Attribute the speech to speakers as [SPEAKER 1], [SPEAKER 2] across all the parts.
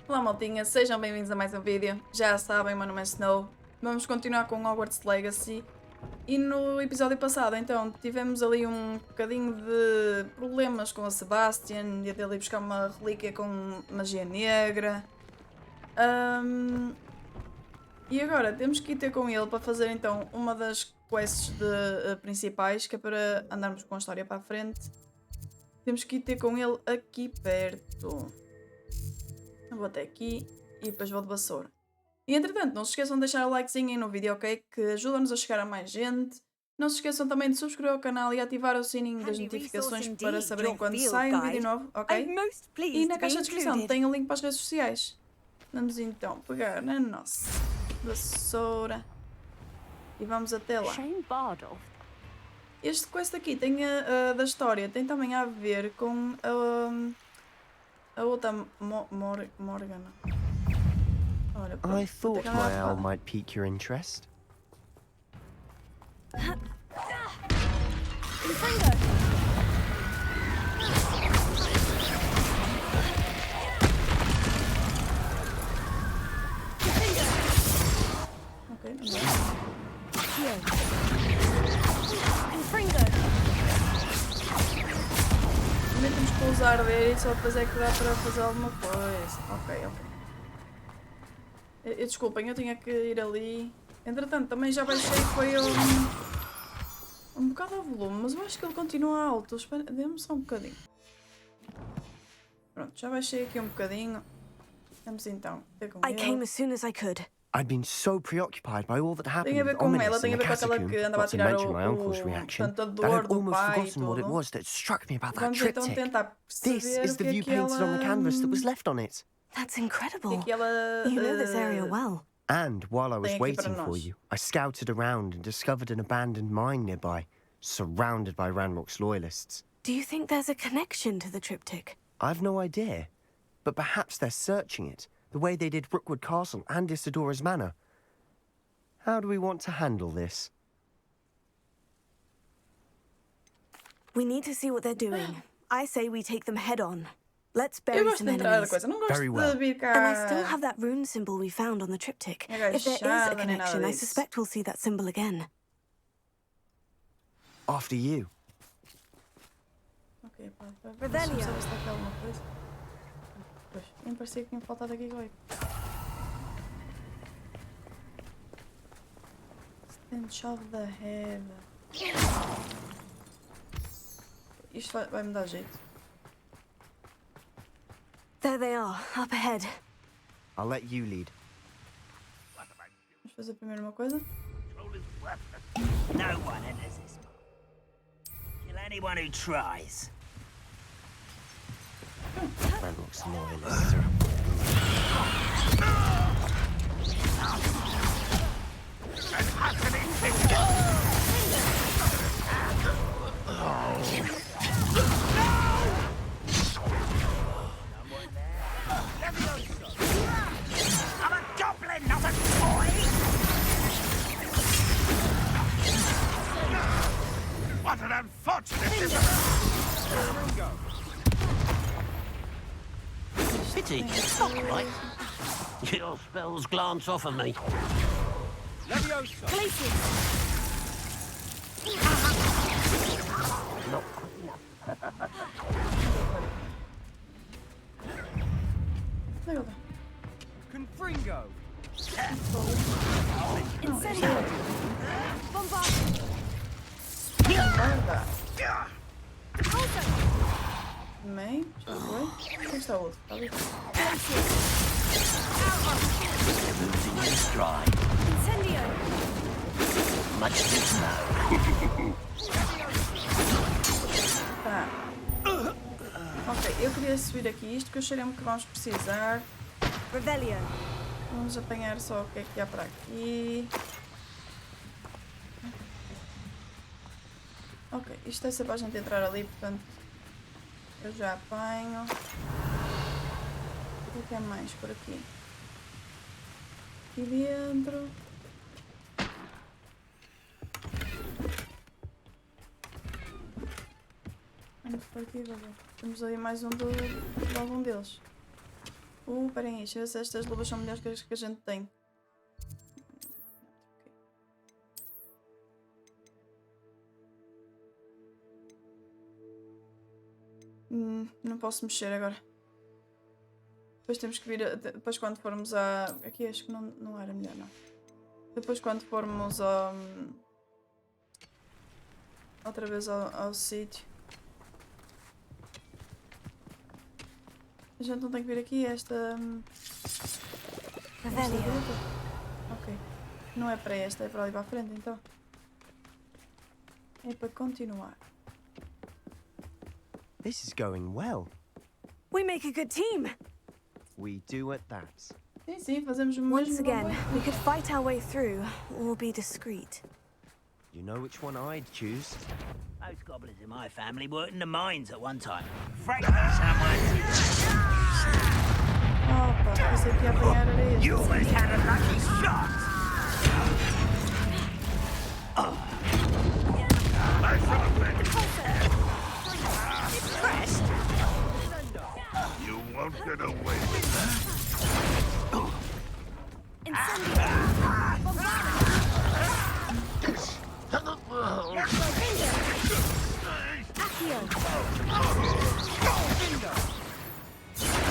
[SPEAKER 1] Olá maltinha, sejam bem-vindos a mais um vídeo. Já sabem, meu nome é Snow. Vamos continuar com Hogwarts Legacy. E no episódio passado, então, tivemos ali um bocadinho de problemas com a Sebastian. Ia dele ir buscar uma relíquia com magia negra. E agora temos que ir ter com ele para fazer então uma das quests principais, que é para andarmos com a história para a frente. Temos que ir ter com ele aqui perto. Eu vou até aqui e depois vou de vassoura. E entretanto, não se esqueçam de deixar o likezinho aí no vídeo, ok? Que ajuda-nos a chegar a mais gente. Não se esqueçam também de subscrever o canal e ativar o sininho das notificações para saberem quando sai um vídeo novo, ok? E na caixa de descrição tem o link para as redes sociais. Vamos então pegar na nossa vassoura e vamos até lá. Este quest aqui tem da história, tem também a ver com a outra Morgana. Ora, pronto,
[SPEAKER 2] I thought my owl might pique your interest.
[SPEAKER 1] Ok, não dá. Também temos que usar dele e só depois é que dá para fazer alguma coisa. Ok. Desculpem, eu tinha que ir ali. Entretanto, também já baixei, foi um bocado ao volume, mas eu acho que ele continua alto. Espera, dê-me só um bocadinho. Pronto, já baixei aqui um bocadinho. Vamos então ter com
[SPEAKER 3] I came
[SPEAKER 1] ele.
[SPEAKER 3] as soon as I could.
[SPEAKER 2] I'd been so preoccupied by all that happened
[SPEAKER 1] Tem a ver
[SPEAKER 2] with
[SPEAKER 1] com ela,
[SPEAKER 2] Ominous
[SPEAKER 1] tem
[SPEAKER 2] in
[SPEAKER 1] a
[SPEAKER 2] the
[SPEAKER 1] ver com aquela
[SPEAKER 2] catacomb,
[SPEAKER 1] que andava a
[SPEAKER 2] not to
[SPEAKER 1] tirar
[SPEAKER 2] mention my uncle's reaction,
[SPEAKER 1] portanto, a
[SPEAKER 2] that
[SPEAKER 1] dor
[SPEAKER 2] I'd
[SPEAKER 1] do
[SPEAKER 2] almost
[SPEAKER 1] pai e
[SPEAKER 2] forgotten what it
[SPEAKER 1] tudo.
[SPEAKER 2] was that struck me about that
[SPEAKER 1] Vamos então
[SPEAKER 2] triptych.
[SPEAKER 1] tentar
[SPEAKER 2] This
[SPEAKER 1] perceber
[SPEAKER 2] is
[SPEAKER 1] o
[SPEAKER 2] the
[SPEAKER 1] que é
[SPEAKER 2] view
[SPEAKER 1] que
[SPEAKER 2] painted on the canvas that was
[SPEAKER 1] ela...
[SPEAKER 2] left on it.
[SPEAKER 3] That's
[SPEAKER 1] O que é
[SPEAKER 3] incredible.
[SPEAKER 1] que ela...
[SPEAKER 3] You know this area well.
[SPEAKER 2] And while I was
[SPEAKER 1] Tem aqui para
[SPEAKER 2] waiting for
[SPEAKER 1] nós.
[SPEAKER 2] you, I scouted around and discovered an abandoned mine nearby, surrounded by Ranrock's loyalists.
[SPEAKER 3] Do you think there's a connection to the triptych?
[SPEAKER 2] I've no idea, but perhaps they're searching it, the way they did Rookwood Castle and Isidora's Manor. How do we want to handle this?
[SPEAKER 3] We need to see what they're doing. I say we take them head on. Let's
[SPEAKER 1] Eu
[SPEAKER 3] bury
[SPEAKER 1] gosto
[SPEAKER 3] some
[SPEAKER 1] de entrar na
[SPEAKER 3] enemies.
[SPEAKER 1] coisa, não gosto
[SPEAKER 2] Very
[SPEAKER 1] de
[SPEAKER 2] well.
[SPEAKER 1] vir cá...
[SPEAKER 3] And I still have that rune symbol we found on the triptych. If there is a
[SPEAKER 1] Agachada nem nada
[SPEAKER 3] connection, I
[SPEAKER 1] disso.
[SPEAKER 3] suspect we'll see that symbol again.
[SPEAKER 2] After you.
[SPEAKER 1] Ok, pá.
[SPEAKER 3] Revelio.
[SPEAKER 1] Deixa-me saber se está aqui alguma coisa. Pois, nem parecia que tinha faltado aqui coisa. Stench of the head. Isto vai me dar jeito.
[SPEAKER 3] There they are, up ahead.
[SPEAKER 2] I'll let you lead.
[SPEAKER 1] Vamos fazer primeiro uma coisa.
[SPEAKER 4] No one enters this. Kill anyone who tries.
[SPEAKER 2] Ranrock's loyalists are...
[SPEAKER 4] I'm a goblin, not a toy! What an unfortunate Pity, it's not right. Your spells glance off of me.
[SPEAKER 3] Places!
[SPEAKER 4] Not
[SPEAKER 1] Onde é que ele está?
[SPEAKER 5] Confringo!
[SPEAKER 3] Incendio! Bombard!
[SPEAKER 1] Guarda! Também? Já foi? Onde é que está o outro? Está ali.
[SPEAKER 4] losing your stride.
[SPEAKER 3] Incendio!
[SPEAKER 4] Much too slow.
[SPEAKER 1] Tá. Ok, eu queria subir aqui isto que eu cheirei-me que vamos precisar.
[SPEAKER 3] Revelio!
[SPEAKER 1] Vamos apanhar só o que é que há para aqui. Ok, isto é só para a gente entrar ali, portanto eu já apanho. O que é mais por aqui? Aqui dentro. Vamos por aqui, vamos ver. Temos ali mais um de algum deles. Esperem aí, deixa eu ver se estas luvas são melhores que as que a gente tem. Não posso mexer agora. Depois temos que vir. Depois quando formos a. Aqui acho que não era melhor, não. Depois quando formos a. Outra vez ao sítio. A gente não tem que vir aqui esta.
[SPEAKER 3] Revelio.
[SPEAKER 1] Ok. Não é para esta, é para ali para a frente então. É para continuar.
[SPEAKER 2] This is going well.
[SPEAKER 3] We make a good team.
[SPEAKER 2] We do at that.
[SPEAKER 1] Sim, fazemos o mesmo.
[SPEAKER 3] Once again, we could fight our way through or be discreet.
[SPEAKER 2] You know which one I'd choose?
[SPEAKER 4] Most goblins in my family worked in the mines at one time. Frankly, someone...
[SPEAKER 1] Opa, pensei que ia apanhar areia.
[SPEAKER 4] You almost had a lucky shot! Impressed?
[SPEAKER 6] You won't get away with that.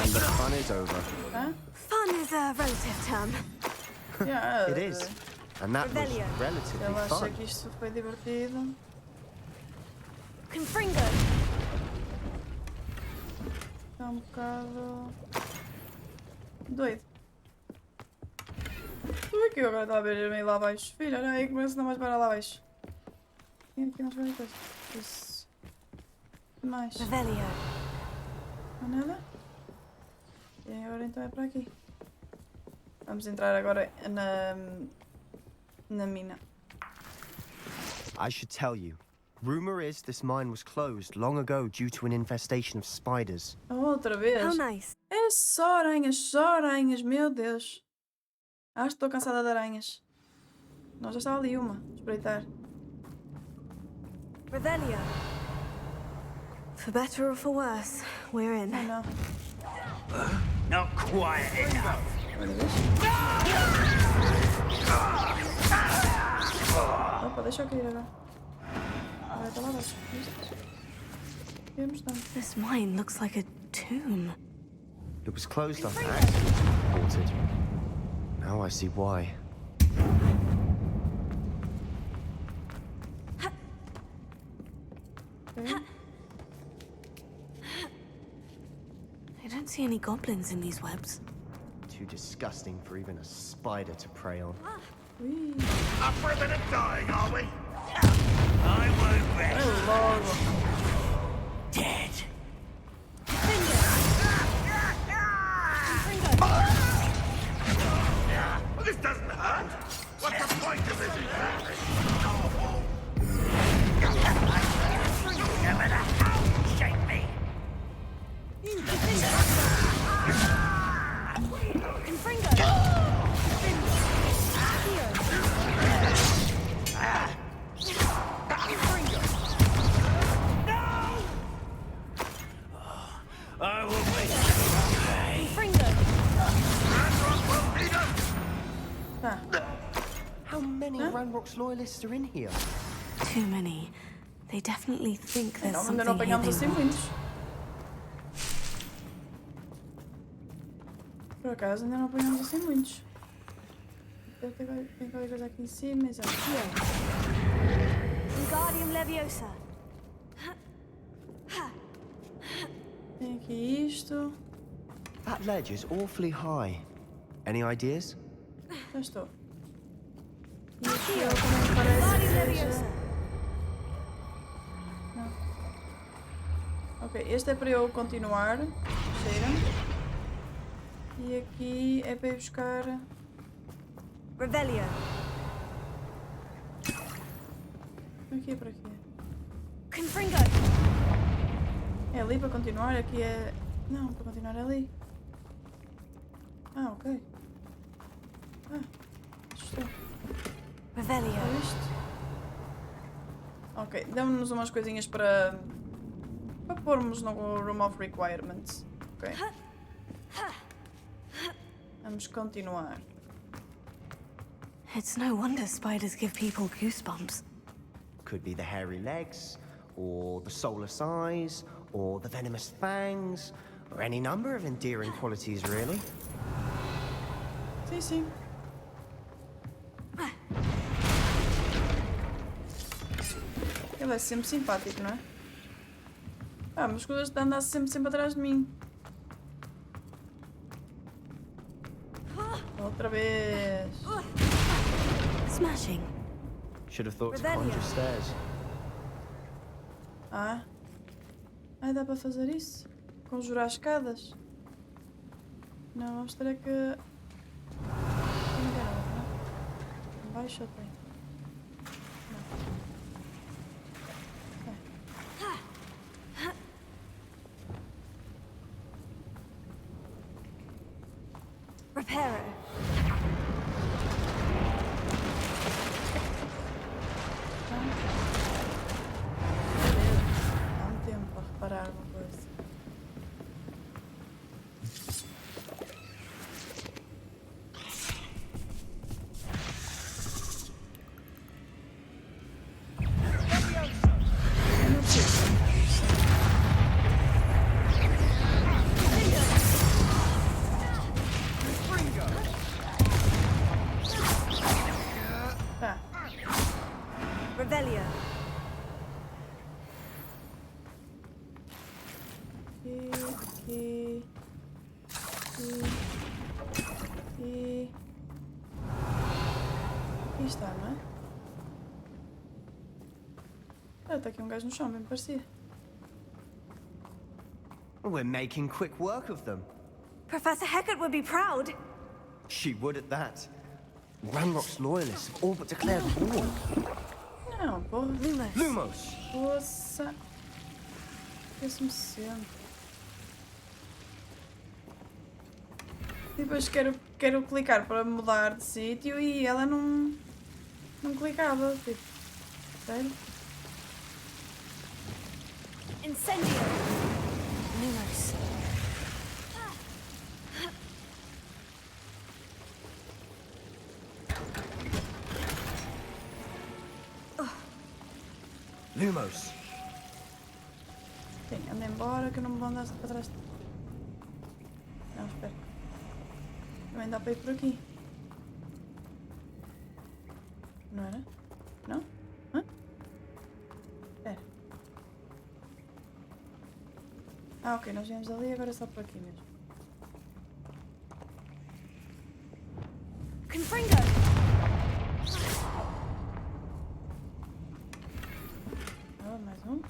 [SPEAKER 2] And the fun is over.
[SPEAKER 1] Hã?
[SPEAKER 3] Fun is a relative term.
[SPEAKER 1] Yeah,
[SPEAKER 2] It is. And that was
[SPEAKER 3] Rebellion.
[SPEAKER 2] relatively
[SPEAKER 1] Ela acha
[SPEAKER 2] fun.
[SPEAKER 1] que isto foi divertido.
[SPEAKER 3] Confringo.
[SPEAKER 1] Está um bocado. Doido. Tu vê que eu agora estava a ver meio lá abaixo. Filha, olha aí, começa a não mais para lá abaixo. Tem aqui umas coisas. Isso. O que mais?
[SPEAKER 3] Revelio.
[SPEAKER 1] Não há nada? E agora então é para aqui. Vamos entrar agora na mina.
[SPEAKER 2] I should tell you. Rumor is this mine was closed long ago due to an infestation of spiders.
[SPEAKER 1] Outra vez?
[SPEAKER 3] How nice.
[SPEAKER 1] É só aranhas, meu Deus. Acho que estou cansada de aranhas. Nós já estava ali uma, espreitar.
[SPEAKER 3] Revelio. For better or for worse, we're in.
[SPEAKER 1] Ah, não.
[SPEAKER 4] Not quiet enough.
[SPEAKER 1] Olha, vês? Opa, deixa eu cair agora. Agora está lá abaixo. Vemos tanto.
[SPEAKER 3] This mine looks like a tomb.
[SPEAKER 2] It was closed after accidents were reported. Now I see why.
[SPEAKER 1] Okay.
[SPEAKER 3] I don't see any goblins in these webs.
[SPEAKER 2] Too disgusting for even a spider to prey on.
[SPEAKER 1] Ui.
[SPEAKER 6] Up for a bit of dying, are we?
[SPEAKER 4] I won't rest.
[SPEAKER 1] Logo.
[SPEAKER 4] Dead.
[SPEAKER 6] Well, this doesn't hurt. What's the point of this exactly?
[SPEAKER 4] Never the hell shake me. I will wait.
[SPEAKER 1] Tá.
[SPEAKER 2] How many Ranrock's loyalists are in here?
[SPEAKER 3] Too many. They definitely think there's
[SPEAKER 1] Não, ainda não
[SPEAKER 3] something here
[SPEAKER 1] apanhamos
[SPEAKER 3] they
[SPEAKER 1] assim
[SPEAKER 3] want.
[SPEAKER 1] muitos. Por acaso ainda não apanhamos assim muitos. Deve ter tem qualquer coisa aqui em cima, exato.
[SPEAKER 3] Wingardium Leviosa.
[SPEAKER 1] Tem aqui isto.
[SPEAKER 2] That ledge is awfully high. Any ideas?
[SPEAKER 1] Já estou. E aqui ele também parece que seja... Não. Ok, este é para eu continuar. Cheira-me. E aqui é para ir buscar...
[SPEAKER 3] Revelio.
[SPEAKER 1] Aqui é para aqui.
[SPEAKER 3] Confringo.
[SPEAKER 1] É ali para continuar, aqui é... Não, para continuar é ali. Ah, ok. Ah, estou.
[SPEAKER 3] Revelio.
[SPEAKER 1] É isto? Ok, damos-nos umas coisinhas para pormos no Room of Requirements. Ok. Vamos continuar.
[SPEAKER 3] It's no wonder spiders give people goosebumps.
[SPEAKER 2] Could be the hairy legs, or the soulless eyes, or the venomous fangs, or any number of endearing qualities, really.
[SPEAKER 1] Sim, sim. Ele é sempre simpático, não é? Ah, mas coisas de andar sempre atrás de mim. Outra vez.
[SPEAKER 3] Smashing.
[SPEAKER 2] Should have thought to
[SPEAKER 3] Rebellion.
[SPEAKER 2] conjure stairs.
[SPEAKER 1] Ah. Ai, dá para fazer isso? Conjurar escadas? Não, vamos ter é que... Baixo ou tem?
[SPEAKER 3] Reparo.
[SPEAKER 1] Há um tempo para reparar uma coisa. Tá.
[SPEAKER 3] Revelio.
[SPEAKER 1] Aqui está, não é? Ah, está aqui um gajo no chão, bem parecia.
[SPEAKER 2] We're making quick work of them.
[SPEAKER 3] Professor Hecat would be proud.
[SPEAKER 2] She would at that. Ranrock's loyalists have all but declared war.
[SPEAKER 1] Não, porra.
[SPEAKER 3] Lumos.
[SPEAKER 2] Lumos!
[SPEAKER 1] Poça. Esqueço-me sempre. E depois quero clicar para mudar de sítio e ela não clicava. Tipo, sério?
[SPEAKER 3] Incendio. Lumos.
[SPEAKER 2] Lumos!
[SPEAKER 1] Sim, anda embora que eu não me vou andar para trás. Não, espera. Também dá para ir por aqui. Não era? Não? Hã? Espera. Ah, ok, nós viemos ali, agora é só por aqui mesmo.
[SPEAKER 3] Confringo.
[SPEAKER 1] Ah, mais um.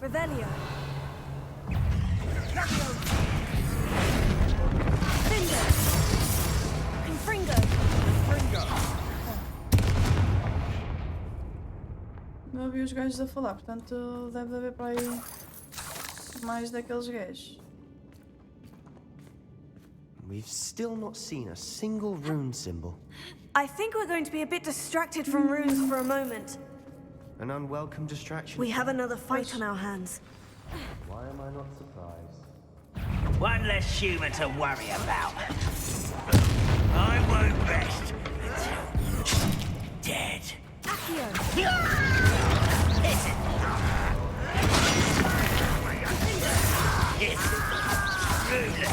[SPEAKER 3] Revelio. Finger. Confringo.
[SPEAKER 1] Não ouvi os gajos a falar, portanto deve haver para aí mais daqueles gajos.
[SPEAKER 2] We've still not seen a single rune symbol.
[SPEAKER 3] I think we're going to be a bit distracted from runes for a moment.
[SPEAKER 2] An unwelcome distraction.
[SPEAKER 3] We have another fight on our hands.
[SPEAKER 2] Why am I not surprised?
[SPEAKER 4] One less human to worry about. I won't rest until you're dead.
[SPEAKER 3] Accio.
[SPEAKER 4] Listen. It's rude.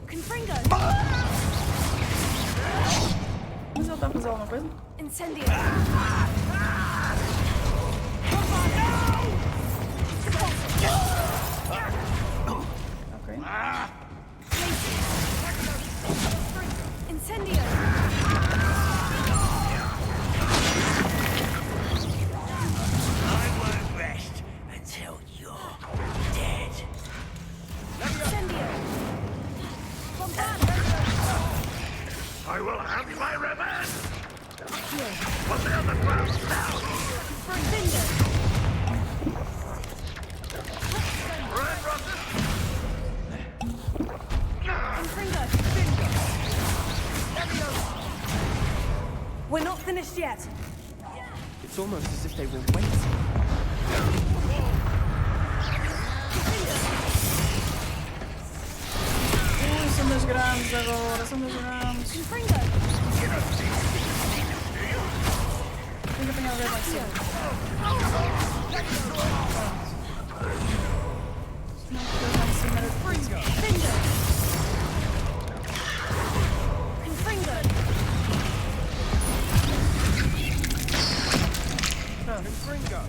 [SPEAKER 3] Confringo.
[SPEAKER 1] Mas ele está a fazer alguma coisa?
[SPEAKER 3] Incendio.
[SPEAKER 1] Ok.
[SPEAKER 3] Incendio.
[SPEAKER 4] I won't rest until you're dead.
[SPEAKER 3] Incendio.
[SPEAKER 6] I will have my revenge! Put me on the ground!
[SPEAKER 2] they were waiting.
[SPEAKER 1] São das grandes agora, são das grandes. Tem que apanhar o dedo lá em cima. Não, lá em cima era
[SPEAKER 5] Confringo.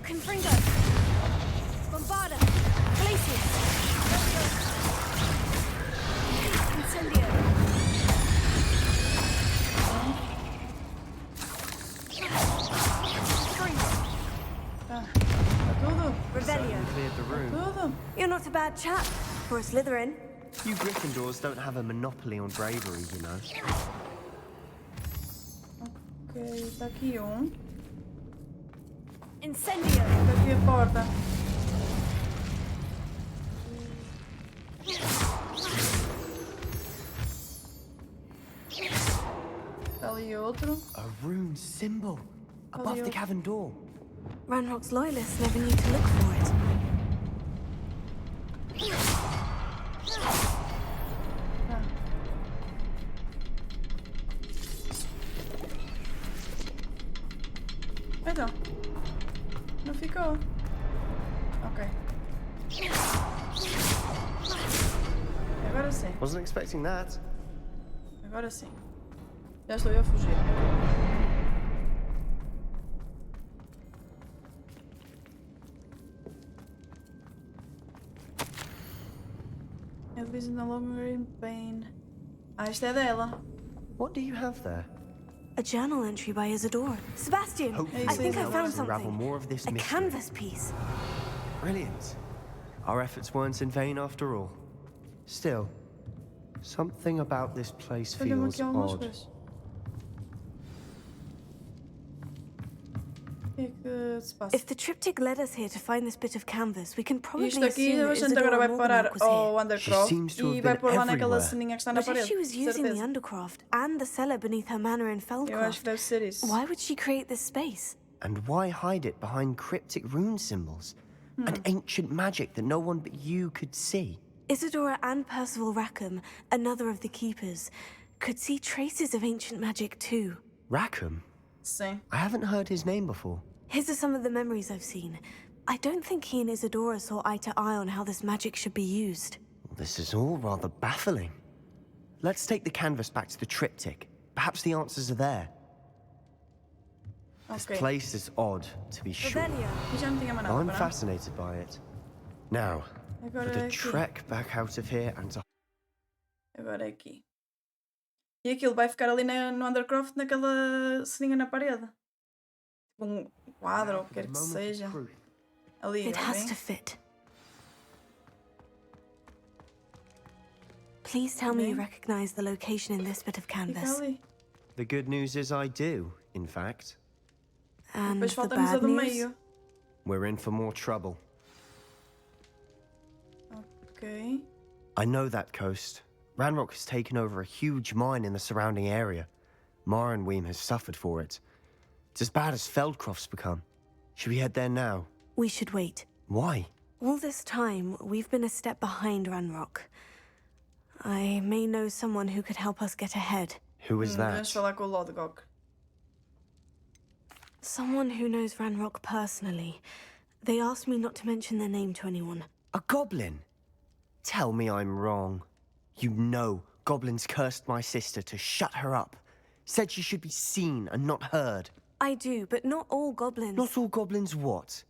[SPEAKER 3] Confringo. Bombarda. Glacius. Incendio.
[SPEAKER 1] Tá tudo?
[SPEAKER 3] Revelio.
[SPEAKER 2] Cleared the room.
[SPEAKER 1] Tudo?
[SPEAKER 3] You're not a bad chap for a Slytherin.
[SPEAKER 2] You Gryffindors don't have a monopoly on bravery, you know.
[SPEAKER 1] Ok, tá aqui um.
[SPEAKER 3] Incendio.
[SPEAKER 1] Tá aqui a porta. Tá ali outro.
[SPEAKER 2] A rune symbol above
[SPEAKER 1] you.
[SPEAKER 2] the cavern door.
[SPEAKER 3] Ranrock's loyalists never knew to look for it.
[SPEAKER 1] Tá. Então. Não ficou. Ok. Agora sim.
[SPEAKER 2] Wasn't expecting that.
[SPEAKER 1] Agora sim. Já estou eu a fugir. Elvis is no longer in pain. Ah, isto é dela.
[SPEAKER 2] What do you have there?
[SPEAKER 3] A journal entry by Isadora. Sebastian,
[SPEAKER 2] Hopefully
[SPEAKER 3] I think I
[SPEAKER 1] it'll
[SPEAKER 3] found
[SPEAKER 2] unravel
[SPEAKER 3] something.
[SPEAKER 2] more of this
[SPEAKER 3] A
[SPEAKER 2] mystery.
[SPEAKER 3] canvas piece.
[SPEAKER 2] Brilliant. Our efforts weren't in vain after all. Still, something about this place
[SPEAKER 1] Olha-me
[SPEAKER 2] feels
[SPEAKER 1] aqui algumas
[SPEAKER 2] odd.
[SPEAKER 1] coisas. O que é que se passa?
[SPEAKER 3] If the triptych led us here to find this bit of canvas, we can probably
[SPEAKER 1] Isto aqui,
[SPEAKER 3] assume
[SPEAKER 1] a
[SPEAKER 3] that
[SPEAKER 1] gente agora vai
[SPEAKER 3] Isadora
[SPEAKER 1] parar
[SPEAKER 3] Morganlock was
[SPEAKER 1] ao
[SPEAKER 3] here.
[SPEAKER 1] Undercroft
[SPEAKER 2] seems to have
[SPEAKER 1] e vai
[SPEAKER 2] been
[SPEAKER 1] pôr lá naquela
[SPEAKER 2] everywhere.
[SPEAKER 1] ceninha que está na
[SPEAKER 3] But if
[SPEAKER 1] parede.
[SPEAKER 3] she was using the
[SPEAKER 1] Certeza.
[SPEAKER 3] Undercroft and the cellar beneath her manor in
[SPEAKER 1] Eu acho que
[SPEAKER 3] Feldcroft,
[SPEAKER 1] deve ser isso.
[SPEAKER 3] why would she create this space?
[SPEAKER 2] And why hide it behind cryptic rune symbols? And ancient magic that no one but you could see?
[SPEAKER 3] Isadora and Percival Rackham, another of the keepers, could see traces of ancient magic too.
[SPEAKER 2] Rackham?
[SPEAKER 1] Sim.
[SPEAKER 2] I haven't heard his name before.
[SPEAKER 3] His are some of the memories I've seen. I don't think he and Isadora saw eye to eye on how this magic should be used.
[SPEAKER 2] This is all rather baffling. Let's take the canvas back to the triptych. Perhaps the answers are there. This
[SPEAKER 1] Ok.
[SPEAKER 2] place is odd, to be sure.
[SPEAKER 3] Revelio.
[SPEAKER 1] E já não tinha mais nada,
[SPEAKER 2] I'm
[SPEAKER 1] para não?
[SPEAKER 2] fascinated by it. Now,
[SPEAKER 1] Agora
[SPEAKER 2] for
[SPEAKER 1] é
[SPEAKER 2] the
[SPEAKER 1] aqui.
[SPEAKER 2] trek back out of here and to...
[SPEAKER 1] Agora é aqui. E aquilo vai ficar ali no Undercroft, naquela ceninha na parede. Um quadro, ou o que quer que
[SPEAKER 2] Moment of
[SPEAKER 1] seja.
[SPEAKER 2] truth.
[SPEAKER 1] Ali,
[SPEAKER 3] It
[SPEAKER 1] ó,
[SPEAKER 3] has
[SPEAKER 1] bem?
[SPEAKER 3] to fit. Please tell me you
[SPEAKER 1] Okay.
[SPEAKER 3] recognize the location in this bit of
[SPEAKER 1] Fica
[SPEAKER 3] canvas.
[SPEAKER 1] ali.
[SPEAKER 2] The good news is I do, in fact.
[SPEAKER 3] And
[SPEAKER 1] Depois
[SPEAKER 3] the
[SPEAKER 1] falta-nos a
[SPEAKER 3] bad
[SPEAKER 1] do
[SPEAKER 3] news?
[SPEAKER 1] meio.
[SPEAKER 2] We're in for more trouble.
[SPEAKER 1] Ok.
[SPEAKER 2] I know that coast. Ranrock has taken over a huge mine in the surrounding area. Marrenweem has suffered for it. It's as bad as Feldcroft's become. Should we head there now?
[SPEAKER 3] We should wait.
[SPEAKER 2] Why?
[SPEAKER 3] All this time, we've been a step behind Ranrock. I may know someone who could help us get ahead.
[SPEAKER 2] Who is
[SPEAKER 1] Devemos
[SPEAKER 2] that?
[SPEAKER 1] falar com o Lodgok.
[SPEAKER 3] Someone who knows Ranrock personally. They asked me not to mention their name to anyone.
[SPEAKER 2] A goblin? Tell me I'm wrong. You know goblins cursed my sister to shut her up. Said she should be seen and not heard.
[SPEAKER 3] I do, but not all goblins.
[SPEAKER 2] Not all goblins what?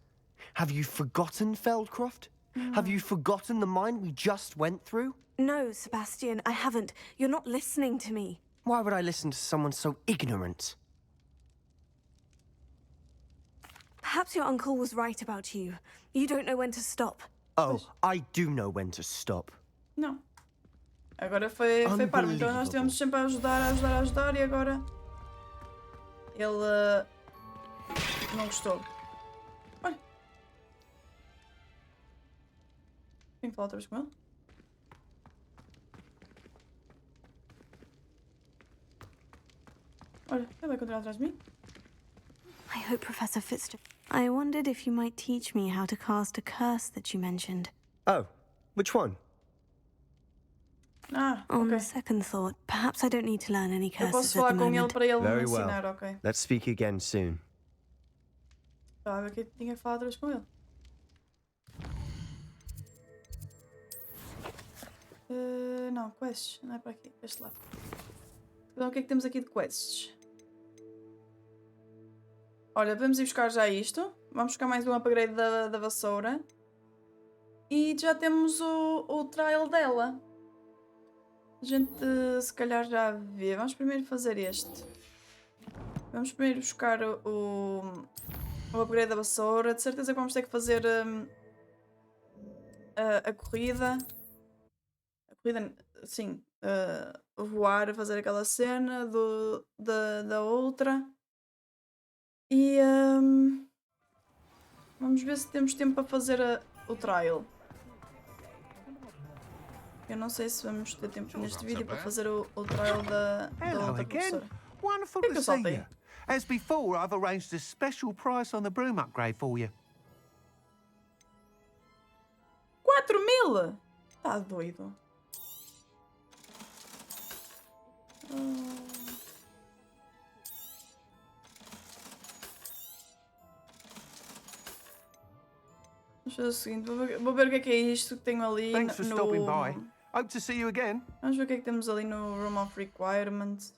[SPEAKER 2] Have you forgotten Feldcroft? Have you forgotten the mine we just went through?
[SPEAKER 3] No, Sebastian, I haven't. You're not listening to me.
[SPEAKER 2] Why would I listen to someone so ignorant?
[SPEAKER 3] Perhaps your uncle was right about you. You don't know when to stop.
[SPEAKER 2] Oh, I do know when to stop.
[SPEAKER 1] Não. Agora foi parvo. Então nós tivemos sempre a ajudar e agora ele Não gostou. Olha. Tenho que falar outra vez com ele. Olha, ele vai continuar atrás de mim.
[SPEAKER 3] I hope Professor Fitzgerald. I wondered if you might teach me how to cast a curse that you mentioned.
[SPEAKER 2] Oh, which one?
[SPEAKER 1] Ah,
[SPEAKER 3] On
[SPEAKER 1] ok.
[SPEAKER 3] second thought, perhaps I don't need to learn any
[SPEAKER 1] Eu posso
[SPEAKER 3] curses at
[SPEAKER 1] falar
[SPEAKER 3] the
[SPEAKER 1] com ele
[SPEAKER 3] moment.
[SPEAKER 1] para ele me
[SPEAKER 2] Very well.
[SPEAKER 1] ensinar, ok.
[SPEAKER 2] Let's speak again soon.
[SPEAKER 1] Estava que eu tinha que falar outra vez com ele. Não, quests. Não é para aqui. Este lado. Então o que é que temos aqui de quests? Olha, vamos ir buscar já isto. Vamos buscar mais um upgrade da vassoura. E já temos o trial dela. A gente se calhar já vê. Vamos primeiro fazer este. Vamos primeiro buscar o upgrade da vassoura. De certeza que vamos ter que fazer a corrida. A corrida, sim. Voar, fazer aquela cena da outra. E vamos ver se temos tempo para fazer o trial. Eu não sei se vamos ter tempo neste vídeo para fazer o trial da
[SPEAKER 4] Hello
[SPEAKER 1] outra
[SPEAKER 4] again.
[SPEAKER 1] professora.
[SPEAKER 4] Wonderful
[SPEAKER 1] Por que
[SPEAKER 4] to
[SPEAKER 1] eu
[SPEAKER 4] see
[SPEAKER 1] saltei?
[SPEAKER 4] you. As before, I've arranged a special price on the broom upgrade for you.
[SPEAKER 1] 4.000! Tá doido. Vamos fazer o seguinte, vou ver o que é isto que tenho ali
[SPEAKER 4] Thanks for
[SPEAKER 1] no...
[SPEAKER 4] stopping by. Hope to see you again.
[SPEAKER 1] Vamos ver o que é que temos ali no Room of Requirements.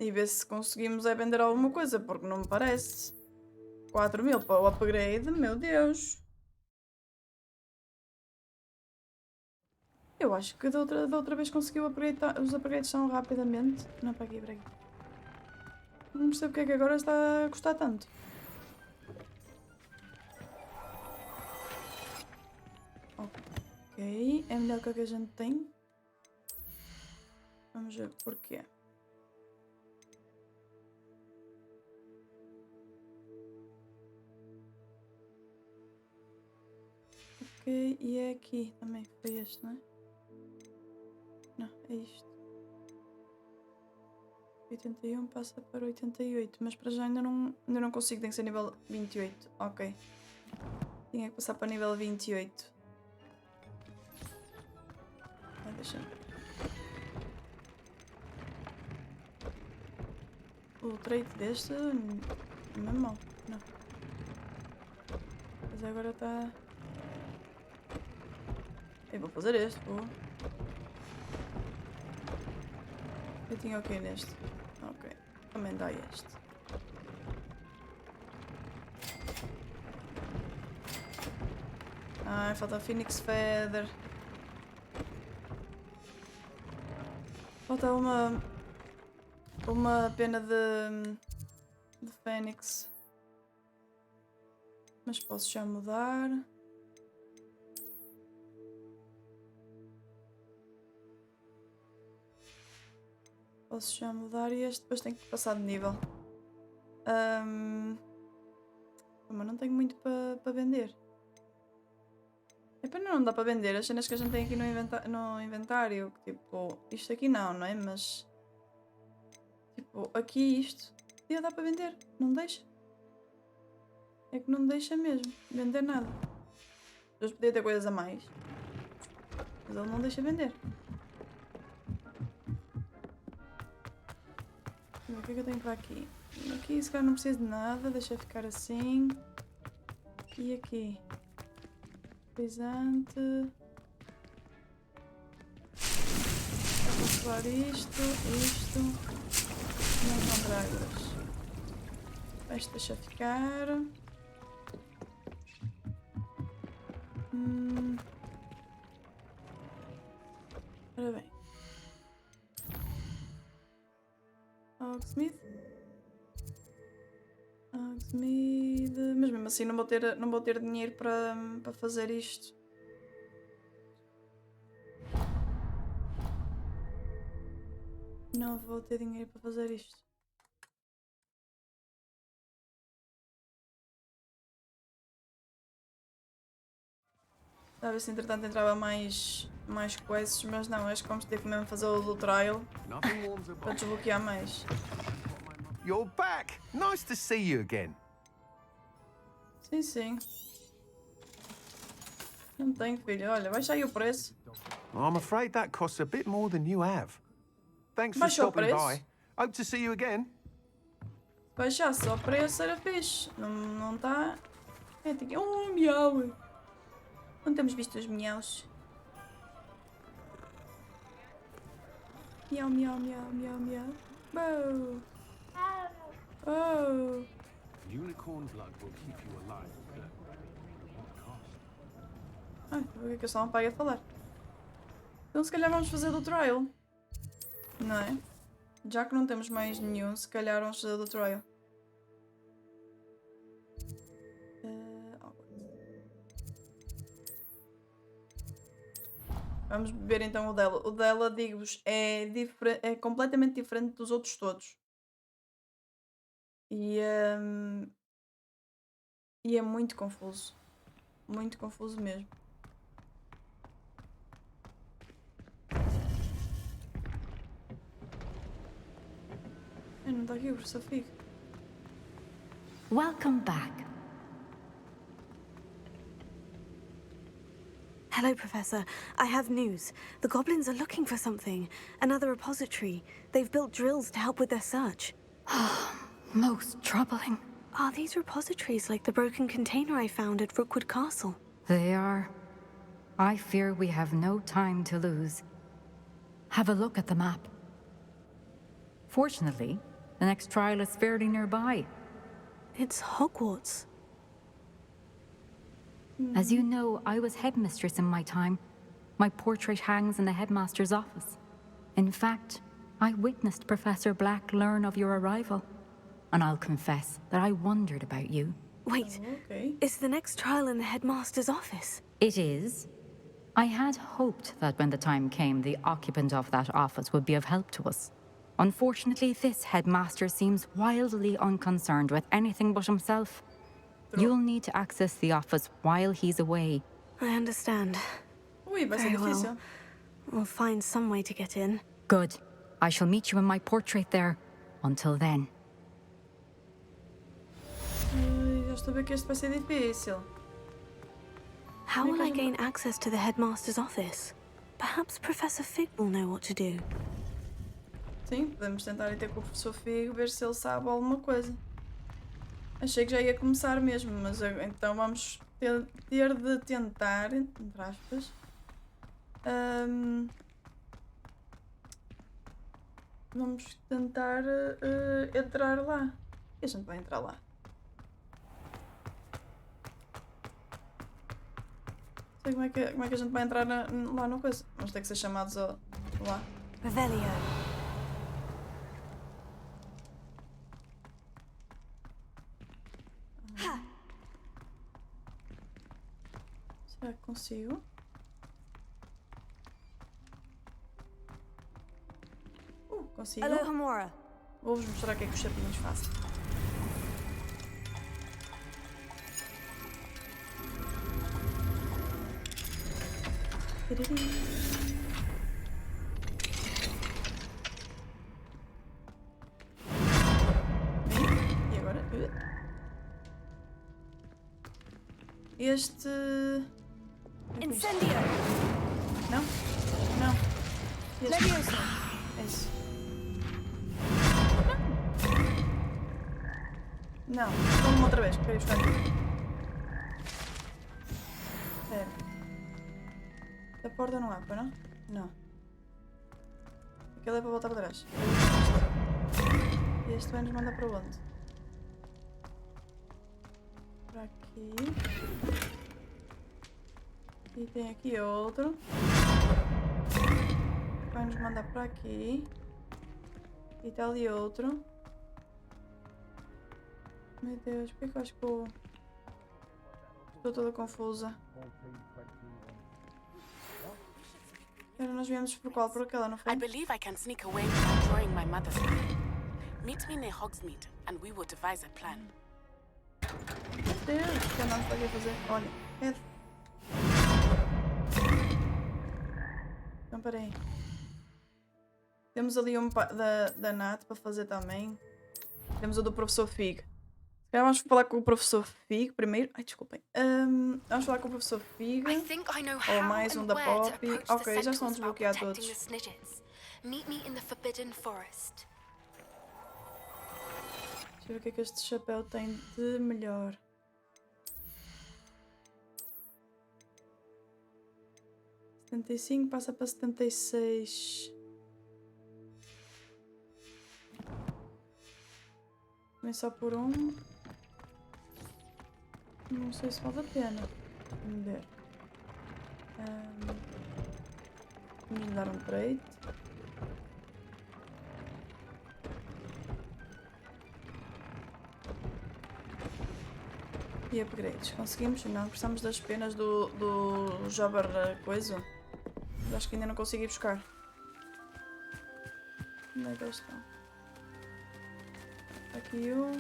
[SPEAKER 1] E ver se conseguimos vender alguma coisa, porque não me parece. 4.000 para o upgrade, meu Deus. Eu acho que da outra vez conseguiu os upgrades tão rapidamente. Não, para aqui, para aqui. Não percebo porque é que agora está a custar tanto. Ok, é melhor que o que a gente tem. Vamos ver porquê. Ok, e é aqui também. Foi este, não é? Não, é isto. 81 passa para 88, mas para já ainda não consigo, tem que ser nível 28. Ok. Tinha que passar para nível 28. Deixa-me ver. O trait deste não é mau, não. Mas agora está... Eu vou fazer este, vou. Eu tinha o que neste? Ok, também dá este. Ai, falta a Phoenix Feather. Falta uma pena de Fênix. Mas posso já mudar. Posso já mudar e este depois tem que passar de nível. Mas não tenho muito para vender. É pena não dá para vender as cenas que a gente tem aqui no inventário. Tipo, isto aqui não é? Mas... Tipo, aqui isto. Podia dar para vender. Não deixa. É que não deixa mesmo. Vender nada. Eu podia ter coisas a mais. Mas ele não deixa vender. O que é que eu tenho para aqui? Aqui se calhar não preciso de nada. Deixa ficar assim. E aqui? Pisante. Vou levar isto. Não mandrágoras. Este deixa ficar. Ora bem. Hogsmeade. Mas mesmo assim não vou ter dinheiro para fazer isto. Não vou ter dinheiro para fazer isto. A ver se entretanto entrava mais quests, mas não, acho que vamos ter que mesmo fazer o do trial
[SPEAKER 5] Nothing warms a
[SPEAKER 1] para
[SPEAKER 5] body.
[SPEAKER 1] desbloquear mais.
[SPEAKER 5] You're back. Nice to see you again.
[SPEAKER 1] Sim, sim. Não tenho, filho. Olha, baixa aí o preço.
[SPEAKER 5] I'm afraid that costs a bit more than you have. Thanks for
[SPEAKER 1] Baixou o
[SPEAKER 5] stopping
[SPEAKER 1] preço?
[SPEAKER 5] by. Hope to see you again.
[SPEAKER 1] Se baixasse só o preço era fixe. Não está. É tipo. Oh, miau! Não temos visto os miaus. Miau, miau, miau, miau, miau. Bow. Oh.
[SPEAKER 5] Unicorn blood will keep you alive.
[SPEAKER 1] Ai, por que é que eu só não pago a falar? Então se calhar vamos fazer do trial. Não é? Já que não temos mais nenhum, se calhar vamos fazer do trial. Vamos ver então o dela. O dela, digo-vos, é completamente diferente dos outros todos. E é muito confuso. Muito confuso mesmo. Não está aqui o professor Figo.
[SPEAKER 7] Welcome back.
[SPEAKER 3] Hello, Professor. I have news. The goblins are looking for something. Another repository. They've built drills to help with their search.
[SPEAKER 7] Most troubling.
[SPEAKER 3] Are these repositories like the broken container I found at Rookwood Castle?
[SPEAKER 7] They are. I fear we have no time to lose. Have a look at the map. Fortunately, the next trial is fairly nearby.
[SPEAKER 3] It's Hogwarts.
[SPEAKER 7] As you know, I was headmistress in my time. My portrait hangs in the headmaster's office. In fact, I witnessed Professor Black learn of your arrival. And I'll confess that I wondered about you.
[SPEAKER 3] Wait,
[SPEAKER 1] Ok.
[SPEAKER 3] is the next trial in the headmaster's office?
[SPEAKER 7] It is. I had hoped that when the time came, the occupant of that office would be of help to us. Unfortunately, this headmaster seems wildly unconcerned with anything but himself. You'll need to access the office while he's away.
[SPEAKER 3] I understand.
[SPEAKER 1] Ui, vai ser
[SPEAKER 3] Very well.
[SPEAKER 1] difícil.
[SPEAKER 3] We'll find some way to get in.
[SPEAKER 7] Good. I shall meet you in my portrait there. Until then.
[SPEAKER 1] Ai, já estou a ver que este vai ser difícil.
[SPEAKER 3] How will I gain access to the headmaster's office? Perhaps Professor Fig will know what to do.
[SPEAKER 1] Sim, podemos tentar ir ter com o professor Figo, ver se ele sabe alguma coisa. Achei que já ia começar mesmo, mas então vamos ter de tentar, entre aspas, vamos tentar entrar lá. E a gente vai entrar lá. Sei como é que a gente vai entrar lá no coisa. Vamos ter que ser chamados lá.
[SPEAKER 3] Revelio.
[SPEAKER 1] Será que consigo? Consigo.
[SPEAKER 3] Aloha Mora.
[SPEAKER 1] Vou-vos mostrar o que é que os sapinhos fazem. Bem, e agora? Este...
[SPEAKER 3] Incendio.
[SPEAKER 1] Não? Não. Este.
[SPEAKER 3] Leviosa.
[SPEAKER 1] É isso. Não. Vamos outra vez, quero ir buscar aqui. Espera. A porta não abre, não? Não. Aquele é para voltar para trás. Este vai nos mandar para onde? Para aqui. E tem aqui outro. Vai nos mandar para aqui. E está ali outro. Meu Deus, por que eu acho que eu estou toda confusa? Era, nós viemos por qual? Por aquela, não foi?
[SPEAKER 8] I believe I can sneak away without drawing my mother's eye. Meet me near Hogsmeade and we will devise a plan.
[SPEAKER 1] Meu Deus, o que andamos para aqui a fazer? Olha, Não, peraí. Temos ali um da Nat para fazer também. Temos o do professor Fig. Vamos falar com o professor Fig primeiro. Ai, desculpem. Vamos falar com o professor Fig. Ou mais um da Poppy. Ok, já estão desbloqueados todos.
[SPEAKER 3] Meet me in the Forbidden Forest.
[SPEAKER 1] Deixa eu ver o que é que este chapéu tem de melhor. $75 passa para 76. Também só por um. Não sei se vale a pena. Vamos ver. Vamos dar um trade. E upgrades. Conseguimos? Não, precisamos das penas do Jobber coisa. Mas acho que ainda não consigo ir buscar. Onde é que eles estão? Aqui um.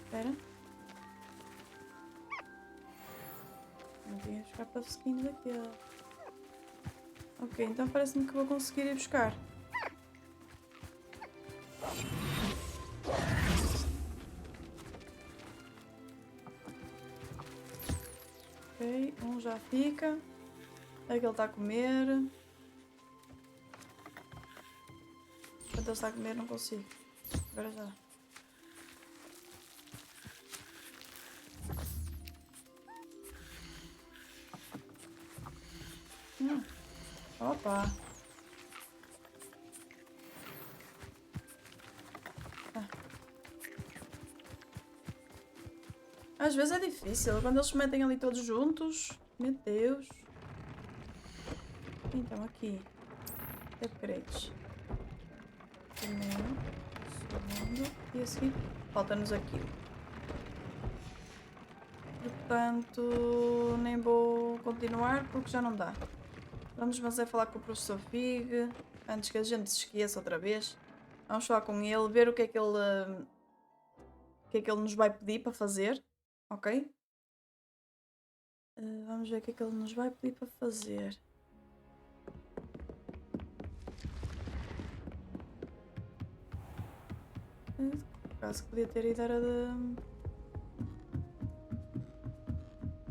[SPEAKER 1] Espera. Não tinha que buscar para skin daquele. Ok, então parece-me que vou conseguir ir buscar. Ok, um já fica. Aquele está a comer. Enquanto ele está a comer não consigo. Agora já. Opa! Às vezes é difícil, quando eles se metem ali todos juntos. Meu Deus. Então aqui. Upgrades. Primeiro. Segundo. E a seguir falta-nos aquilo. Portanto, nem vou continuar porque já não dá. Vamos mas é falar com o professor Fig. Antes que a gente se esqueça outra vez. Vamos falar com ele, ver o que é que ele nos vai pedir para fazer. Ok? Vamos ver o que é que ele nos vai pedir para fazer. Por acaso que podia ter ido era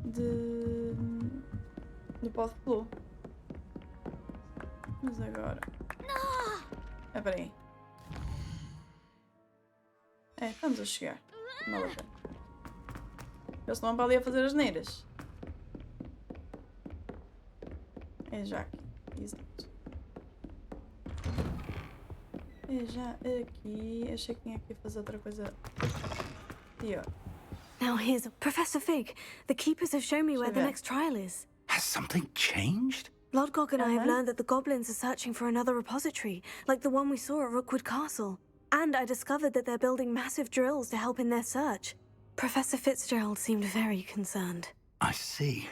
[SPEAKER 1] do pó de flor. Mas agora... Espera aí. Estamos a chegar. Não vale a pena. Eles estão para ali a fazer as neiras. É já aqui. Exato. É já aqui. Achei que tinha que fazer outra coisa. E ó.
[SPEAKER 3] Now here's Professor Fig. The keepers have shown me where the next trial is.
[SPEAKER 4] Has something changed?
[SPEAKER 3] Lodgok and I have learned that the goblins are searching for another repository, like the one we saw at Rookwood Castle. And I discovered that they're building massive drills to help in their search. Professor Fitzgerald seemed very concerned.
[SPEAKER 4] I see.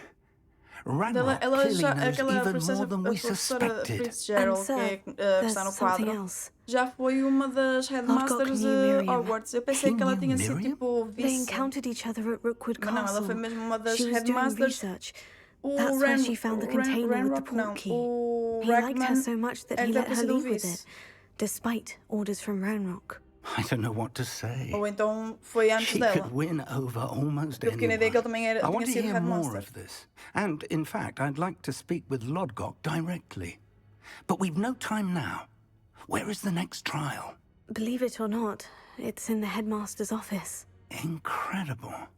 [SPEAKER 4] Ranrock clearly knows even more than we suspected.
[SPEAKER 1] Fitzgerald, que está no quadro, já foi uma das headmasters de Hogwarts. Eu pensei que ela tinha sido tipo vice.
[SPEAKER 3] They encountered each other at Rookwood Castle.
[SPEAKER 1] Não, ela foi mesmo uma das headmasters.
[SPEAKER 3] That's where she found the container with the port key. He liked her so much that he let her leave with it, despite orders from Ranrock.
[SPEAKER 4] I don't know what to say.
[SPEAKER 1] Ou então foi antes
[SPEAKER 4] She
[SPEAKER 1] dela.
[SPEAKER 4] could win over almost
[SPEAKER 1] Eu fiquei na ideia que ele também
[SPEAKER 4] I
[SPEAKER 1] tinha
[SPEAKER 4] want to
[SPEAKER 1] sido
[SPEAKER 4] hear more
[SPEAKER 1] headmaster.
[SPEAKER 4] of this. And, in fact, I'd like to speak with Lodgok directly. But we've no time now. Where is the next trial?
[SPEAKER 3] Believe it or not, it's in the headmaster's office.
[SPEAKER 4] Incredible.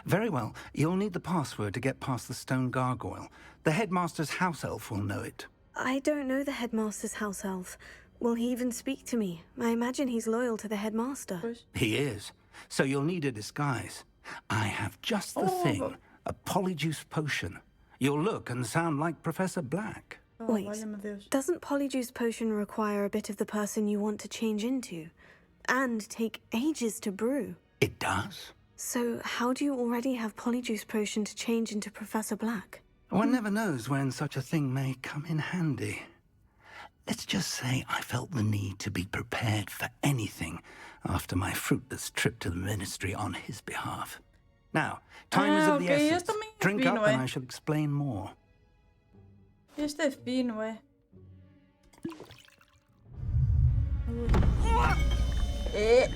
[SPEAKER 4] Very well. You'll need the password to get past the stone gargoyle. The headmaster's house elf will know it.
[SPEAKER 3] I don't know the headmaster's house elf. Will he even speak to me? I imagine he's loyal to the headmaster.
[SPEAKER 4] He is. So you'll need a disguise. I have just the thing. A polyjuice potion. You'll look and sound like Professor Black.
[SPEAKER 3] Wait, doesn't polyjuice potion require a bit of the person you want to change into? And take ages to brew?
[SPEAKER 4] It does.
[SPEAKER 3] So how do you already have polyjuice potion to change into Professor Black?
[SPEAKER 4] One never knows when such a thing may come in handy. Let's just say I felt the need to be prepared for anything after my fruitless trip to the ministry on his behalf. Now, time is of the essence. Drink up and I shall explain more.
[SPEAKER 1] Este é fino, é? É.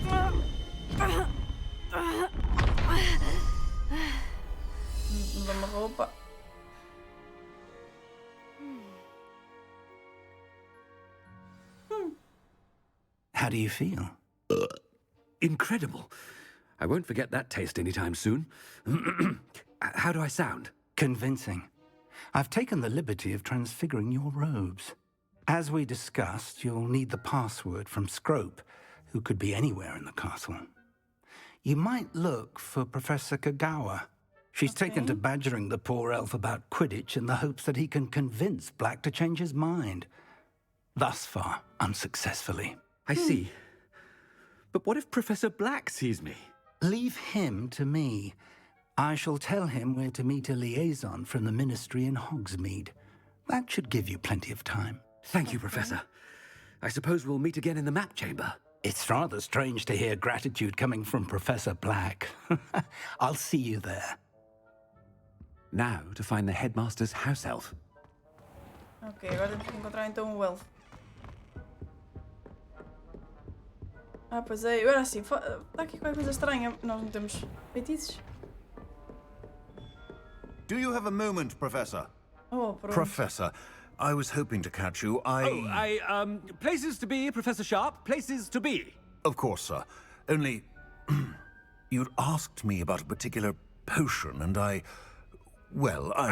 [SPEAKER 1] Muda uma roupa.
[SPEAKER 4] How do you feel?
[SPEAKER 9] Incredible. I won't forget that taste anytime soon. How do I sound?
[SPEAKER 4] Convincing. I've taken the liberty of transfiguring your robes. As we discussed, you'll need the password from Scrope, who could be anywhere in the castle. You might look for Professor Kagawa. She's taken to badgering the poor elf about Quidditch in the hopes that he can convince Black to change his mind. Thus far, unsuccessfully.
[SPEAKER 9] I see. But what if Professor Black sees me?
[SPEAKER 4] Leave him to me. I shall tell him where to meet a liaison from the Ministry in Hogsmeade. That should give you plenty of time.
[SPEAKER 9] Thank you, Professor. I suppose we'll meet again in the map chamber.
[SPEAKER 4] It's rather strange to hear gratitude coming from Professor Black. I'll see you there.
[SPEAKER 9] Now to find the headmaster's house elf.
[SPEAKER 1] Ok, agora temos que encontrar então o elfo. Ah, pois é, agora sim, está aqui qualquer coisa estranha. Nós não temos feitiços.
[SPEAKER 6] Do you have a moment, Professor?
[SPEAKER 1] Oh, pronto.
[SPEAKER 6] Professor, I was hoping to catch you.
[SPEAKER 9] Places to be, Professor Sharp. Places to be.
[SPEAKER 6] Of course, sir. Only, you'd asked me about a particular potion, and I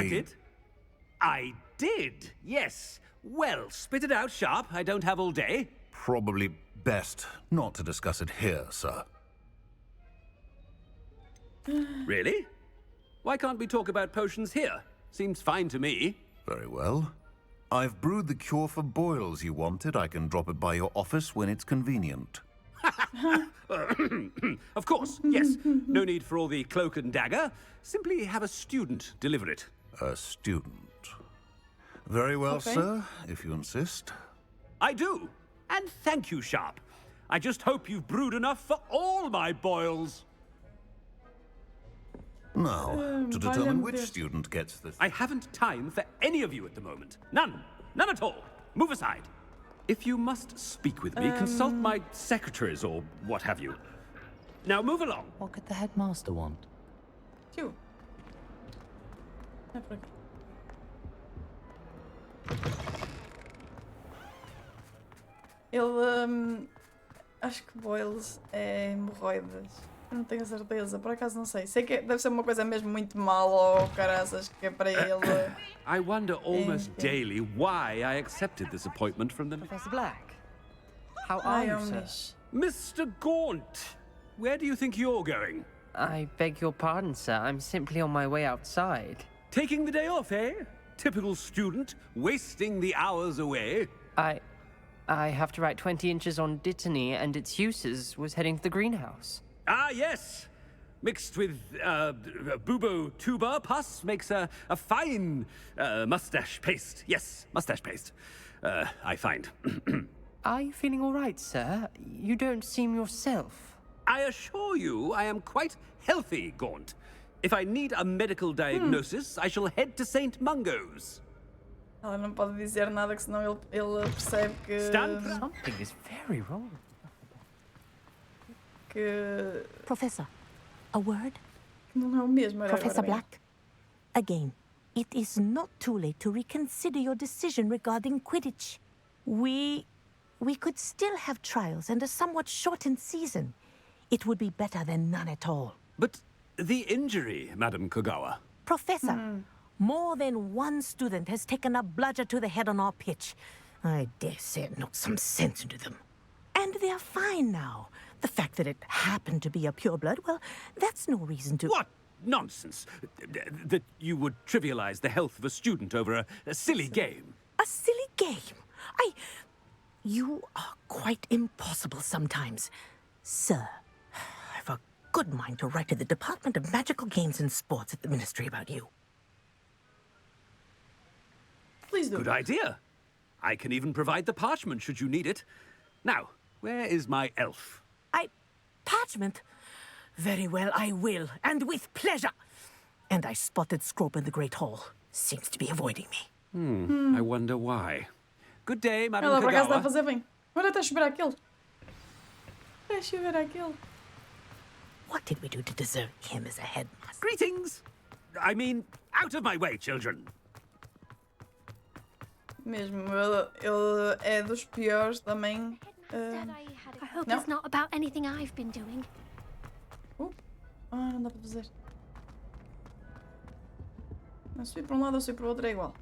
[SPEAKER 9] did? I did, yes. Well, spit it out, Sharp. I don't have all day.
[SPEAKER 6] Probably best not to discuss it here, sir.
[SPEAKER 9] Really? Why can't we talk about potions here? Seems fine to me.
[SPEAKER 6] Very well. I've brewed the cure for boils you wanted. I can drop it by your office when it's convenient.
[SPEAKER 9] Of course, yes. No need for all the cloak and dagger. Simply have a student deliver it.
[SPEAKER 6] A student. Very well,
[SPEAKER 1] Okay.
[SPEAKER 6] sir, if you insist.
[SPEAKER 9] I do. And thank you, Sharp. I just hope you've brewed enough for all my boils.
[SPEAKER 6] Now, to determine which
[SPEAKER 1] Deus.
[SPEAKER 6] student gets the...
[SPEAKER 9] I haven't time for any of you at the moment. None. None at all. Move aside. If you must speak with me, consult my secretaries or what have you. Now move along.
[SPEAKER 10] What could the headmaster want?
[SPEAKER 1] Tio. É por aqui. Ele. Acho que boils é hemorroidas. Eu não tenho certeza, por acaso não sei. Sei que deve ser uma coisa mesmo muito mal ou caraças que é para ele.
[SPEAKER 9] I wonder almost
[SPEAKER 1] Enfim.
[SPEAKER 9] daily why I accepted this appointment from the...
[SPEAKER 10] Professor Black, how are
[SPEAKER 1] Ai,
[SPEAKER 10] you, sir?
[SPEAKER 1] homens.
[SPEAKER 9] Mr. Gaunt, where do you think you're going?
[SPEAKER 10] I beg your pardon, sir. I'm simply on my way outside.
[SPEAKER 9] Taking the day off, eh? Typical student, wasting the hours away.
[SPEAKER 10] I have to write 20 inches on Dittany and its uses. Was heading to the greenhouse.
[SPEAKER 9] Ah, yes. Mixed with bubo tuber pus makes a fine mustache paste. Yes, mustache paste. I find.
[SPEAKER 10] Are you feeling all right, sir? You don't seem yourself.
[SPEAKER 9] I assure you I am quite healthy, Gaunt. If I need a medical diagnosis, I shall head to St. Mungo's.
[SPEAKER 1] Ela não pode dizer nada que senão ele percebe que.
[SPEAKER 9] Stand.
[SPEAKER 10] Something is very wrong.
[SPEAKER 1] Que
[SPEAKER 11] Professor, a word?
[SPEAKER 1] não é o mesmo. Era
[SPEAKER 11] Professor
[SPEAKER 1] agora bem.
[SPEAKER 11] Black? Again, it is not too late to reconsider your decision regarding Quidditch. We could still have trials and a somewhat shortened season. It would be better than none at all.
[SPEAKER 9] But the injury, Madam Kogawa.
[SPEAKER 11] Professor, more than one student has taken a bludger to the head on our pitch. I dare say it knocked some sense into them. And they are fine now. The fact that it happened to be a pureblood, well, that's no reason to...
[SPEAKER 9] What nonsense! That you would trivialize the health of a student over a silly game.
[SPEAKER 11] A silly game? You are quite impossible sometimes. Sir, I've a good mind to write to the Department of Magical Games and Sports at the Ministry about you.
[SPEAKER 1] Please do.
[SPEAKER 9] Good idea. I can even provide the parchment should you need it. Now, where is my elf?
[SPEAKER 11] Parchment? Very well, I will, and with pleasure. And I spotted Scrope in the Great Hall. Seems to be avoiding me.
[SPEAKER 9] I wonder why. Good day, Madam
[SPEAKER 1] Ela por acaso está a
[SPEAKER 9] Kagawa.
[SPEAKER 1] fazer bem. Olha, está a chover aquele. Está a chover aquele.
[SPEAKER 11] What did we do to deserve him as a headmaster?
[SPEAKER 9] Greetings! I mean, out of my way, children.
[SPEAKER 1] Mesmo, ele é dos piores também.
[SPEAKER 12] I hope
[SPEAKER 1] No.
[SPEAKER 12] it's not about anything I've been doing.
[SPEAKER 1] Não dá para fazer. Não, se ir para um lado ou se ir para o outro é igual.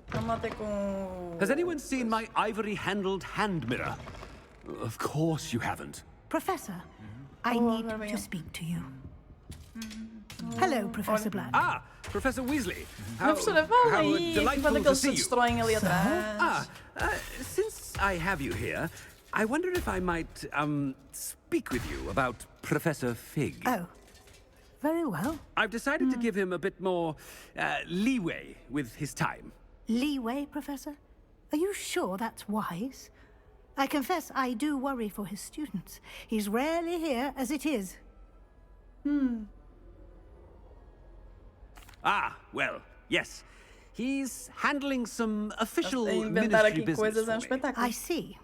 [SPEAKER 1] Vamos lá até com.
[SPEAKER 9] Has anyone seen my ivory-handled hand mirror? Of course you haven't.
[SPEAKER 13] Professor, I
[SPEAKER 1] Oh,
[SPEAKER 13] need
[SPEAKER 1] there we
[SPEAKER 13] to
[SPEAKER 1] go.
[SPEAKER 13] speak to you. Hello, Professor Black.
[SPEAKER 9] Ah, Professor Weasley.
[SPEAKER 1] A professora, fala
[SPEAKER 9] how
[SPEAKER 1] aí.
[SPEAKER 9] delightful
[SPEAKER 1] Quando
[SPEAKER 9] to
[SPEAKER 1] aqueles se
[SPEAKER 9] see you.
[SPEAKER 1] destroem ali atrás.
[SPEAKER 9] Since I have you here, I wonder if I might, speak with you about Professor Fig.
[SPEAKER 13] Oh, very well.
[SPEAKER 9] I've decided to give him a bit more, leeway with his time.
[SPEAKER 13] Leeway, Professor? Are you sure that's wise? I confess I do worry for his students. He's rarely here as it is.
[SPEAKER 9] Ah, well, yes. He's handling some official
[SPEAKER 1] Inventar
[SPEAKER 9] ministry
[SPEAKER 1] aqui
[SPEAKER 9] business
[SPEAKER 1] coisas é
[SPEAKER 9] for me.
[SPEAKER 1] espetáculo.
[SPEAKER 13] I see.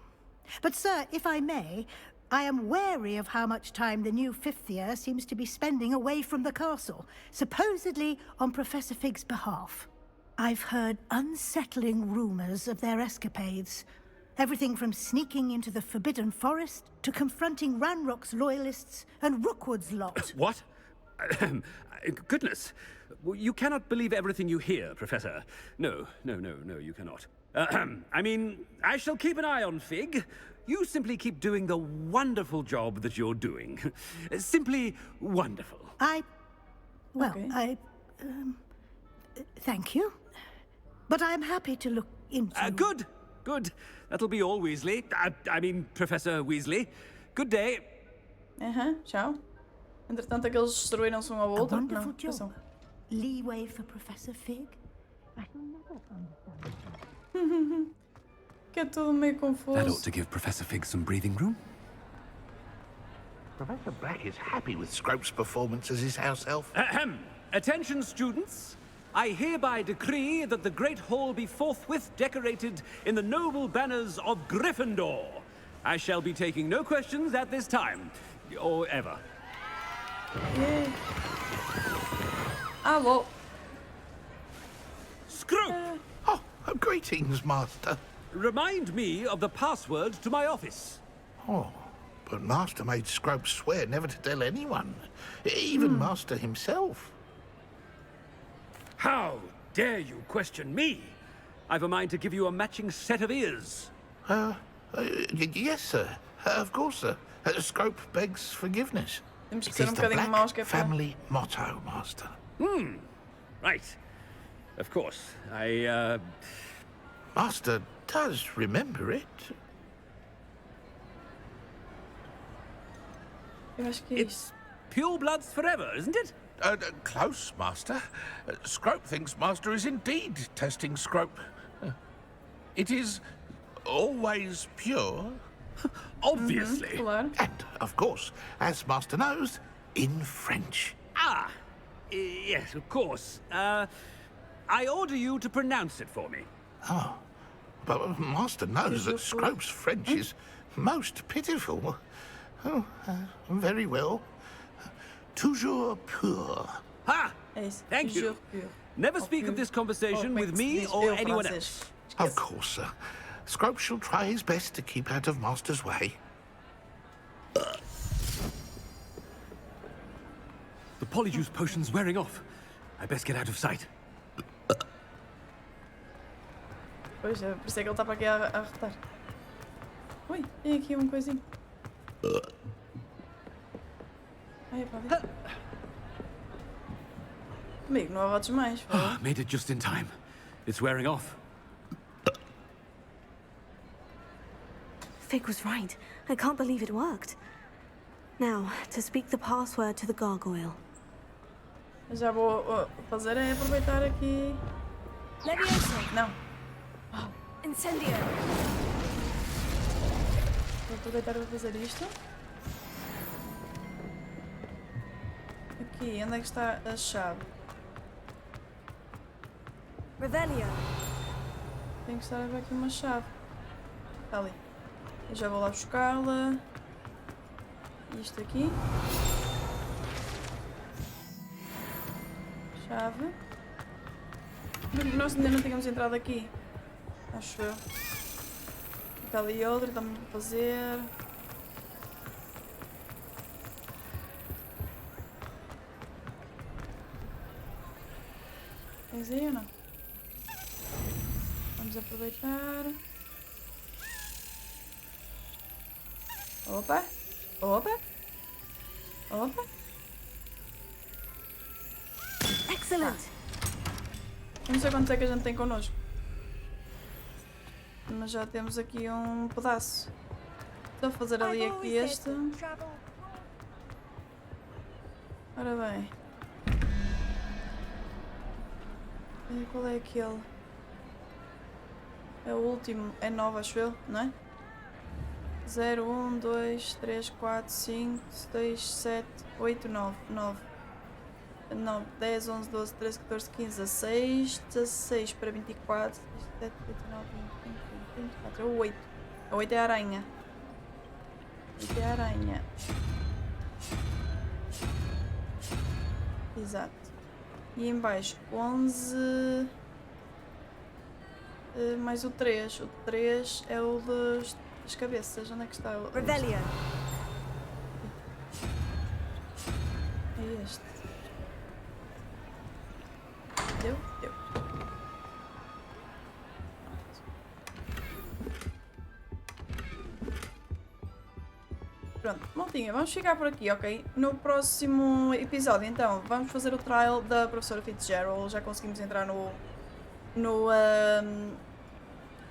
[SPEAKER 13] But, sir, if I may, I am wary of how much time the new fifth year seems to be spending away from the castle, supposedly on Professor Fig's behalf. I've heard unsettling rumors of their escapades. Everything from sneaking into the Forbidden Forest to confronting Ranrock's loyalists and Rookwood's lot.
[SPEAKER 9] What? Goodness. You cannot believe everything you hear, Professor. No, you cannot. I mean, I shall keep an eye on Fig. You simply keep doing the wonderful job that you're doing. Simply wonderful.
[SPEAKER 13] Well, thank you. But I'm happy to look into...
[SPEAKER 9] Good. That'll be all, Weasley. I mean, Professor Weasley. Good day.
[SPEAKER 1] Tchau. Entretanto, aqueles destruíram-se um ao
[SPEAKER 13] A
[SPEAKER 1] outro.
[SPEAKER 13] wonderful
[SPEAKER 1] Não,
[SPEAKER 13] job.
[SPEAKER 1] passou.
[SPEAKER 13] Leeway for Professor Fig? I shall never understand.
[SPEAKER 1] Que é tudo meio
[SPEAKER 9] That ought
[SPEAKER 1] confuso.
[SPEAKER 9] to give Professor Fig some breathing room.
[SPEAKER 14] Professor Black is happy with Scrope's performance as his house elf.
[SPEAKER 9] Ahem. Attention, students. I hereby decree that the Great Hall be forthwith decorated in the noble banners of Gryffindor. I shall be taking no questions at this time, or ever.
[SPEAKER 1] Well.
[SPEAKER 9] Scrope!
[SPEAKER 14] Oh, greetings, Master.
[SPEAKER 9] Remind me of the password to my office.
[SPEAKER 14] Oh, but Master made Scrope swear never to tell anyone, even Master himself.
[SPEAKER 9] How dare you question me? I've a mind to give you a matching set of ears.
[SPEAKER 14] Yes, sir. Of course, sir. Scrope begs forgiveness.
[SPEAKER 1] Temos que
[SPEAKER 14] It
[SPEAKER 1] ser
[SPEAKER 14] is
[SPEAKER 1] um
[SPEAKER 14] the
[SPEAKER 1] bocadinho maus, que é
[SPEAKER 14] Black
[SPEAKER 1] para...
[SPEAKER 14] family motto, Master.
[SPEAKER 9] Right. Of course.
[SPEAKER 14] Master does remember it.
[SPEAKER 1] Eu acho que é
[SPEAKER 9] It's pure bloods forever, isn't it?
[SPEAKER 14] Close, Master. Scrope thinks Master is indeed testing Scrope. It is always pure.
[SPEAKER 9] Obviously.
[SPEAKER 1] Claro.
[SPEAKER 14] And, of course, as Master knows, in French.
[SPEAKER 9] Yes, of course. I order you to pronounce it for me.
[SPEAKER 14] Oh, but Master knows that Scrope's French is most pitiful. Oh, very well. Toujours pur.
[SPEAKER 9] Ha!
[SPEAKER 1] É isso.
[SPEAKER 9] Thank you.
[SPEAKER 1] Juro puro.
[SPEAKER 9] Never speak of this conversation with me or anyone else.
[SPEAKER 14] Of course, sir. Scrope shall try his best to keep out of Master's way.
[SPEAKER 9] The polyjuice potion's wearing off. I best get out of sight.
[SPEAKER 1] Pois é, por isso é que ele está para aqui a arrotar. Ui, tem aqui uma coisinha. Ai, é para ver. Amigo, não arrotes mais.
[SPEAKER 9] Made it just in time. It's wearing off.
[SPEAKER 3] Fig was right. I can't believe it worked. Now, to speak the password to the gargoyle.
[SPEAKER 1] Já vou fazer é aproveitar aqui.
[SPEAKER 3] Leviosa!
[SPEAKER 1] Não.
[SPEAKER 3] Incendio!
[SPEAKER 1] Vou aproveitar para fazer isto. Aqui, onde é que está a chave?
[SPEAKER 3] Revelio.
[SPEAKER 1] Tem que estar a ver aqui uma chave. Está ali. Eu já vou lá buscá-la. Isto aqui. Chave. Nós ainda não tínhamos entrado aqui. Acho eu. Está ali outra, também para fazer. Tens aí ou não? Vamos aproveitar. Opa! Opa! Opa!
[SPEAKER 3] Excellent!
[SPEAKER 1] Eu não sei quanto é que a gente tem connosco. Mas já temos aqui um pedaço. Estou a fazer ali aqui este. Ora bem. E qual é aquele? É o último. É 9, acho eu, não é? 0, 1, 2, 3, 4, 5, 6, 7, 8, 9. 9, 10, 11, 12, 13, 14, 15, 16, 16 para 24, 17, 19, 20, 21, 24, é o 8. O 8 é a aranha. 8 é a aranha. Exato. E em baixo 11 mais o 3. O 3 é o das cabeças. Onde é que está?
[SPEAKER 3] Revelio.
[SPEAKER 1] É este. Deu? Deu. Pronto, maltinha, vamos ficar por aqui, ok? No próximo episódio, então, vamos fazer o trial da professora Fitzgerald. Já conseguimos entrar no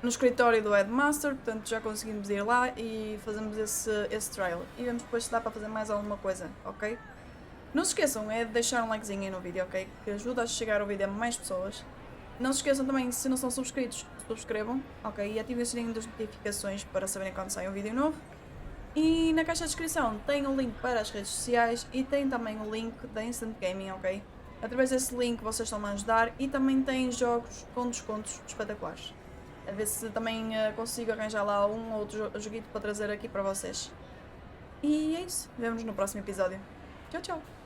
[SPEAKER 1] escritório do Headmaster, portanto já conseguimos ir lá e fazemos esse trial. E vemos depois se dá para fazer mais alguma coisa, ok? Não se esqueçam é de deixar um likezinho aí no vídeo, ok? Que ajuda a chegar o vídeo a mais pessoas. Não se esqueçam também, se não são subscritos, subscrevam, ok? E ativem o sininho das notificações para saberem quando sai um vídeo novo. E na caixa de descrição tem o link para as redes sociais e tem também o link da Instant Gaming, ok? Através desse link vocês estão a ajudar e também tem jogos com descontos espetaculares. A ver se também consigo arranjar lá um ou outro joguito para trazer aqui para vocês. E é isso, vemo-nos no próximo episódio. Tchau, tchau!